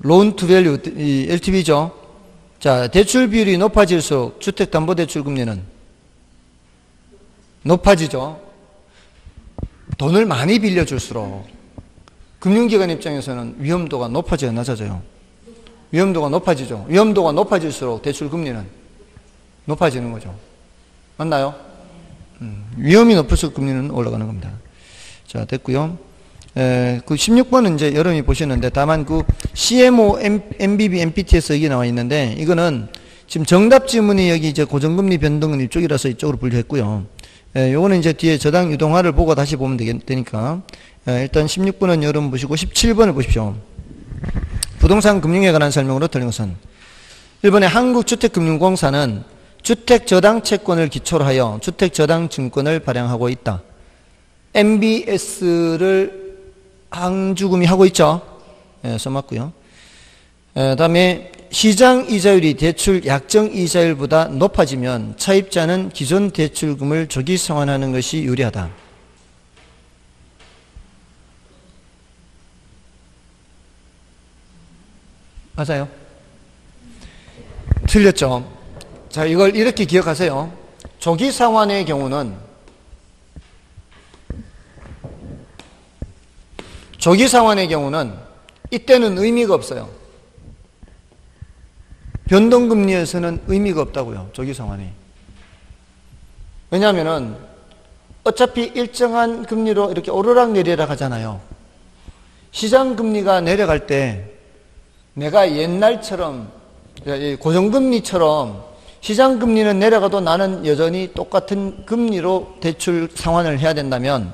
loan to value, LTV죠. 자, 대출비율이 높아질수록 주택담보대출 금리는 높아지죠. 돈을 많이 빌려줄수록 금융기관 입장에서는 위험도가 높아져요, 낮아져요? 위험도가 높아지죠. 위험도가 높아질수록 대출 금리는 높아지는 거죠. 맞나요? 위험이 높을수록 금리는 올라가는 겁니다. 자, 됐고요. 그 16번은 이제 여러분이 보시는데, 다만 그 CMO, MBB, MPT에서 여기 나와 있는데, 이거는 지금 정답 지문이 여기 이제 고정금리 변동금리 쪽이라서 이쪽으로 분류했고요. 요거는 이제 뒤에 저당 유동화를 보고 다시 보면 되니까. 일단 16번은 여러분 보시고 17번을 보십시오. 부동산 금융에 관한 설명으로 틀린 것은 1번에 한국주택금융공사는 주택저당채권을 기초로 하여 주택저당증권을 발행하고 있다. MBS를 한주금이 하고 있죠. 써맞고요. 다음에 시장이자율이 대출 약정이자율보다 높아지면 차입자는 기존 대출금을 조기 상환하는 것이 유리하다. 맞아요? 틀렸죠? 자, 이걸 이렇게 기억하세요. 조기 상환의 경우는 이때는 의미가 없어요. 변동금리에서는 의미가 없다고요, 조기 상환이. 왜냐하면은 어차피 일정한 금리로 이렇게 오르락내리락 하잖아요. 시장금리가 내려갈 때 내가 옛날처럼 고정금리처럼 시장금리는 내려가도 나는 여전히 똑같은 금리로 대출 상환을 해야 된다면,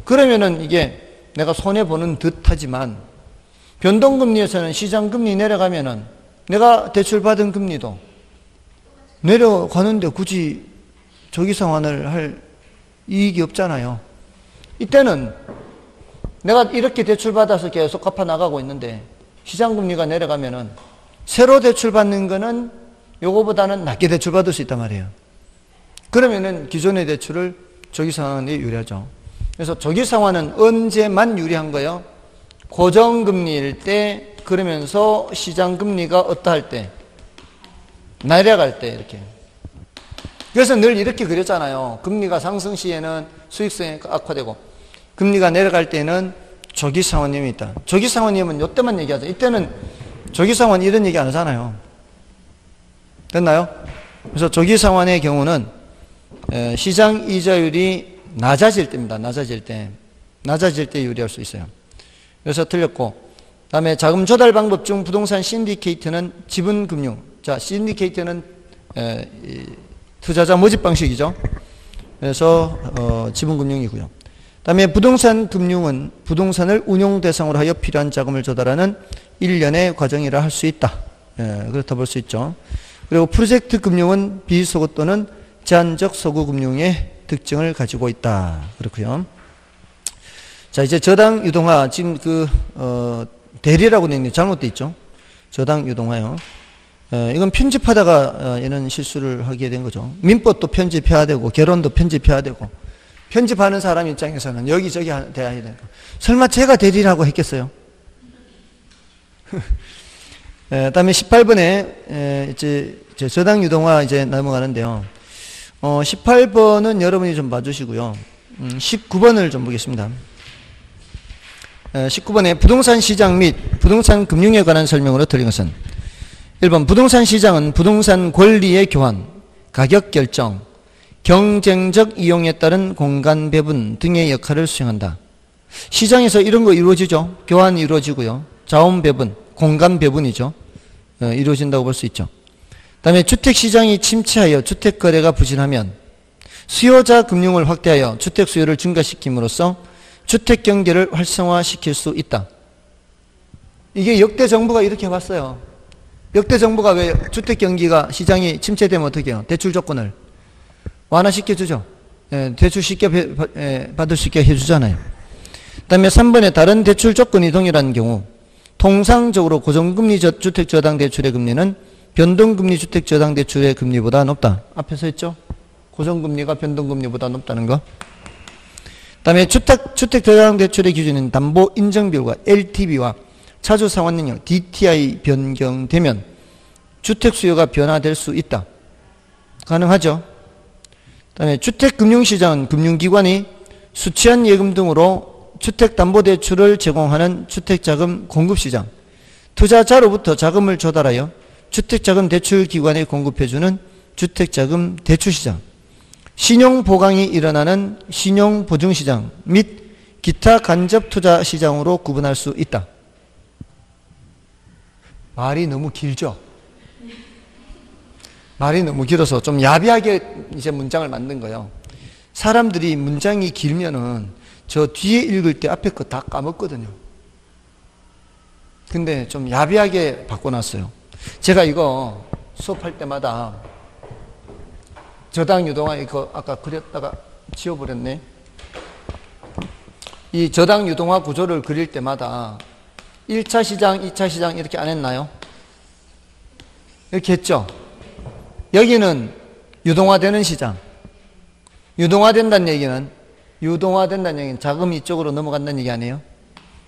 그러면은 이게 내가 손해보는 듯 하지만, 변동금리에서는 시장금리 내려가면은 내가 대출받은 금리도 내려가는데 굳이 조기 상환을 할 이익이 없잖아요. 이때는 내가 이렇게 대출받아서 계속 갚아나가고 있는데 시장금리가 내려가면은 새로 대출받는 거는 요거보다는 낮게 대출받을 수 있단 말이에요. 그러면은 기존의 대출을 조기 상환에 유리하죠. 그래서 조기 상환은 언제만 유리한 거예요? 고정금리일 때, 그러면서 시장금리가 어떠할 때? 내려갈 때, 이렇게. 그래서 늘 이렇게 그렸잖아요. 금리가 상승 시에는 수익성이 악화되고, 금리가 내려갈 때는 조기 상환임이 있다. 조기 상환임은 이때만 얘기하죠. 이때는 조기 상환 이런 얘기 안 하잖아요. 됐나요? 그래서 조기 상환의 경우는 시장 이자율이 낮아질 때입니다. 낮아질 때 유리할 수 있어요. 그래서 틀렸고, 다음에 자금 조달 방법 중 부동산 신디케이트는 지분금융. 자, 신디케이트는 투자자 모집 방식이죠. 그래서 지분금융이고요. 다음에 부동산 금융은 부동산을 운용 대상으로 하여 필요한 자금을 조달하는 일련의 과정이라 할 수 있다. 그렇다 볼 수 있죠. 그리고 프로젝트 금융은 비소구 또는 제한적 소구 금융의 특징을 가지고 있다. 그렇고요. 자, 이제 저당 유동화, 지금 대리라고 되어 있는데 잘못되어 있죠. 저당 유동화요. 이건 편집하다가 이런 실수를 하게 된 거죠. 민법도 편집해야 되고, 결혼도 편집해야 되고, 편집하는 사람 입장에서는 여기저기 돼야 되고, 설마 제가 대리라고 했겠어요? 다음에 18번에 이제 저당 유동화 이제 넘어가는데요. 18번은 여러분이 좀 봐주시고요. 19번을 좀 보겠습니다. 19번에 부동산 시장 및 부동산 금융에 관한 설명으로 틀린 것은 1번 부동산 시장은 부동산 권리의 교환, 가격 결정, 경쟁적 이용에 따른 공간 배분 등의 역할을 수행한다. 시장에서 이런 거 이루어지죠. 교환이 이루어지고요. 자원 배분, 공간 배분이죠. 이루어진다고 볼 수 있죠. 그 다음에 주택시장이 침체하여 주택거래가 부진하면 수요자 금융을 확대하여 주택 수요를 증가시킴으로써 주택경제를 활성화시킬 수 있다. 이게 역대 정부가 이렇게 해왔어요. 역대 정부가 왜 주택경기가 시장이 침체되면 어떻게 해요? 대출 조건을 완화시켜주죠. 대출 쉽게 받을 수 있게 해주잖아요. 그 다음에 3번에 다른 대출 조건이 동일한 경우 통상적으로 고정금리 주택저당대출의 금리는 변동금리 주택저당대출의 금리보다 높다. 앞에서 했죠? 고정금리가 변동금리보다 높다는 거. 그 다음에 주택저당대출의 기준은 담보인정비율과 LTV와 차주상환능력 DTI 변경되면 주택수요가 변화될 수 있다. 가능하죠. 그 다음에 주택금융시장은 금융기관이 수취한 예금 등으로 주택담보대출을 제공하는 주택자금 공급시장, 투자자로부터 자금을 조달하여 주택자금 대출기관에 공급해주는 주택자금 대출시장, 신용보강이 일어나는 신용보증시장 및 기타 간접투자시장으로 구분할 수 있다. 말이 너무 길죠? 말이 너무 길어서 좀 야비하게 이제 문장을 만든 거예요. 사람들이 문장이 길면은 저 뒤에 읽을 때 앞에 거 다 까먹거든요. 근데 좀 야비하게 바꿔놨어요. 제가 이거 수업할 때마다 저당 유동화 이거 아까 그렸다가 지워버렸네. 이 저당 유동화 구조를 그릴 때마다 1차 시장, 2차 시장 이렇게 안 했나요? 이렇게 했죠? 여기는 유동화되는 시장. 유동화된다는 얘기는 자금이 이쪽으로 넘어간다는 얘기 아니에요?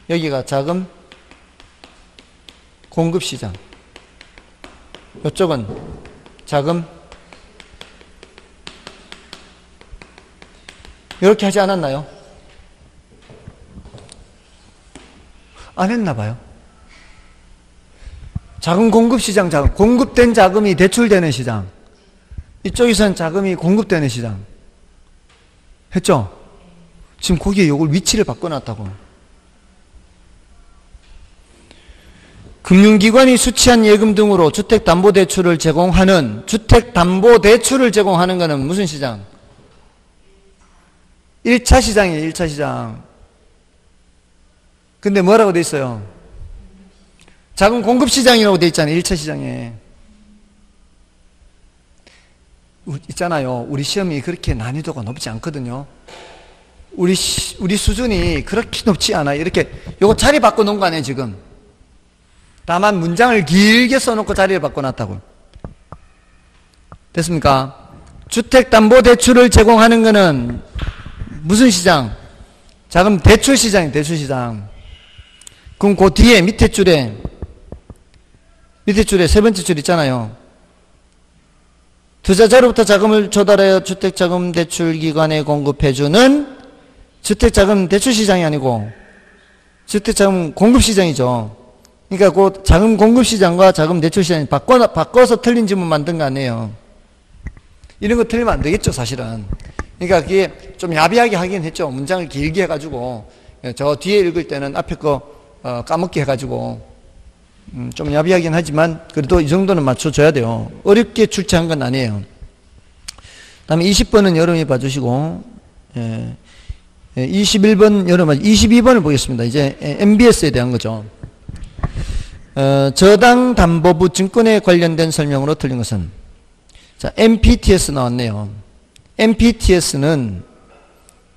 여기가 자금 공급시장. 이쪽은 자금 이렇게 하지 않았나요? 안 했나 봐요. 자금 공급시장, 공급된 자금이 대출되는 시장. 이쪽에서는 자금이 공급되는 시장. 했죠? 지금 거기에 요걸 위치를 바꿔놨다고. 금융기관이 수취한 예금 등으로 주택담보대출을 제공하는 거는 무슨 시장? 1차 시장이에요. 1차 시장. 근데 뭐라고 돼 있어요? 자금 공급시장이라고 돼 있잖아요. 1차 시장에. 있잖아요. 우리 시험이 그렇게 난이도가 높지 않거든요. 우리 수준이 그렇게 높지 않아요. 이렇게 요거 자리 바꿔놓은 거 아니에요 지금. 다만 문장을 길게 써놓고 자리를 바꿔놨다고. 됐습니까? 주택담보대출을 제공하는 거는 무슨 시장? 자금 대출시장이에요. 대출시장. 그럼 그 뒤에 밑에 줄에 세 번째 줄 있잖아요. 투자자로부터 자금을 조달하여 주택자금 대출기관에 공급해주는 주택자금 대출시장이 아니고 주택자금 공급시장이죠. 그러니까 그 자금 공급시장과 자금 대출시장이 바꿔서 틀린 질문 만든 거 아니에요. 이런 거 틀리면 안 되겠죠 사실은. 그러니까 그게 좀 야비하게 하긴 했죠. 문장을 길게 해가지고 저 뒤에 읽을 때는 앞에 거 까먹게 해가지고 좀 야비하긴 하지만 그래도 이 정도는 맞춰줘야 돼요. 어렵게 출제한 건 아니에요. 다음에 20번은 여러분이 봐주시고 21번 여러분 22번을 보겠습니다. 이제 MBS에 대한 거죠. 저당담보부 증권에 관련된 설명으로 틀린 것은 자 MPTS 나왔네요. MPTS는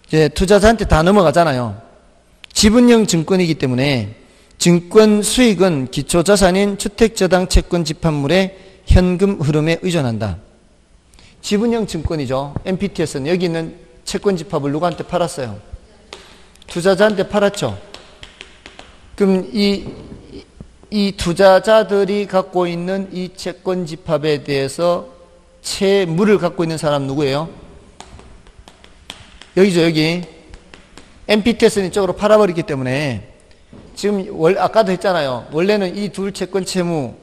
이제 투자자한테 다 넘어가잖아요. 지분형 증권이기 때문에 증권 수익은 기초자산인 주택저당 채권 집합물의 현금 흐름에 의존한다. 지분형 증권이죠. MPTS는 여기 있는 채권 집합을 누구한테 팔았어요? 투자자한테 팔았죠. 그럼 이 투자자들이 갖고 있는 이 채권 집합에 대해서 채무를 갖고 있는 사람 누구예요? 여기죠, 여기. MPTS는 이쪽으로 팔아버리기 때문에 지금 아까도 했잖아요. 원래는 이 둘 채권 채무,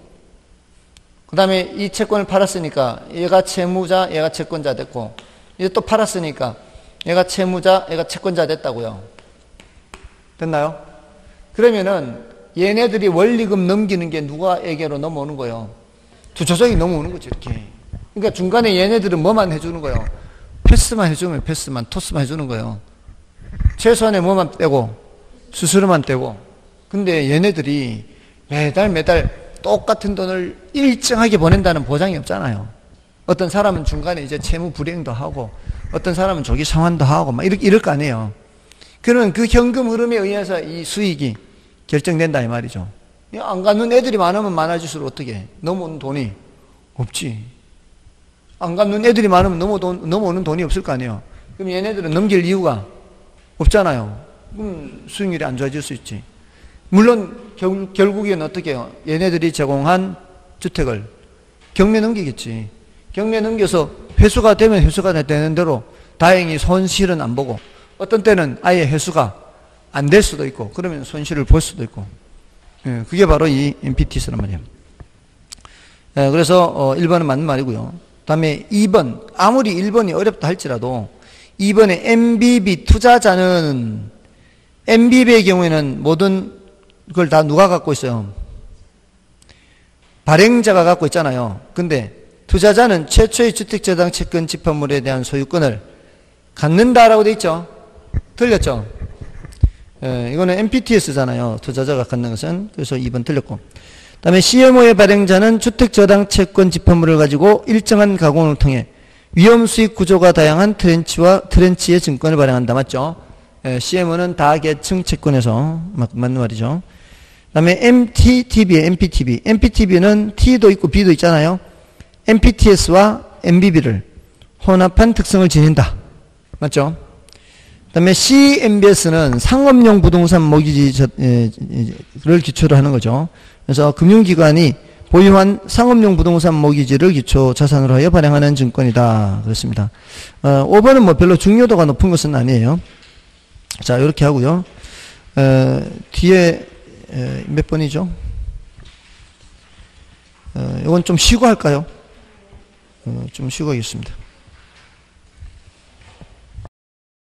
그 다음에 이 채권을 팔았으니까 얘가 채무자, 얘가 채권자 됐고, 이제 또 팔았으니까 얘가 채무자, 얘가 채권자 됐다고요. 됐나요? 그러면은 얘네들이 원리금 넘기는 게 누가에게로 넘어오는 거예요? 투자자에게 넘어오는 거죠, 이렇게. 그러니까 중간에 얘네들은 뭐만 해주는 거예요? 패스만 해주면 패스만, 토스만 해주는 거예요. 최소한의 뭐만 떼고, 수수료만 떼고. 근데 얘네들이 매달 똑같은 돈을 일정하게 보낸다는 보장이 없잖아요. 어떤 사람은 중간에 이제 채무 불이행도 하고, 어떤 사람은 조기 상환도 하고, 막 이럴 거 아니에요. 그러면 그 현금 흐름에 의해서 이 수익이 결정된다, 이 말이죠. 안 갚는 애들이 많으면 많아질수록 어떻게 해? 넘어오는 돈이 없지. 안 갚는 애들이 많으면 넘어오는 돈이 없을 거 아니에요. 그럼 얘네들은 넘길 이유가 없잖아요. 그럼 수익률이 안 좋아질 수 있지. 물론 결국엔 어떻게 해요? 얘네들이 제공한 주택을 경매 넘기겠지. 경매 넘겨서 회수가 되면 회수가 되는 대로 다행히 손실은 안 보고, 어떤 때는 아예 회수가 안 될 수도 있고, 그러면 손실을 볼 수도 있고. 그게 바로 이 MPTS란 말이에요. 그래서 1번은 맞는 말이고요. 그 다음에 2번, 아무리 1번이 어렵다 할지라도 2번에 MBB 투자자는, MBB의 경우에는 모든 그걸 다 누가 갖고 있어요? 발행자가 갖고 있잖아요. 근데 투자자는 최초의 주택저당 채권 집합물에 대한 소유권을 갖는다라고 돼 있죠. 틀렸죠? 이거는 MPTS잖아요. 투자자가 갖는 것은. 그래서 2번 틀렸고. 그 다음에 CMO의 발행자는 주택저당 채권 집합물을 가지고 일정한 가공을 통해 위험수익 구조가 다양한 트렌치의 증권을 발행한다. 맞죠? CMO는 다계층 채권에서 맞는 말이죠. 그 다음에 MTTB에 MPTB. MPTB는 T도 있고 B도 있잖아요. MPTS와 MBB를 혼합한 특성을 지닌다. 맞죠? 그 다음에 CMBS는 상업용 부동산 모기지를 기초로 하는 거죠. 그래서 금융기관이 보유한 상업용 부동산 모기지를 기초 자산으로 하여 발행하는 증권이다. 그렇습니다. 5번은 뭐 별로 중요도가 높은 것은 아니에요. 자, 이렇게 하고요. 뒤에 몇 번이죠? 이건 좀 쉬고 할까요? 좀 쉬고 하겠습니다.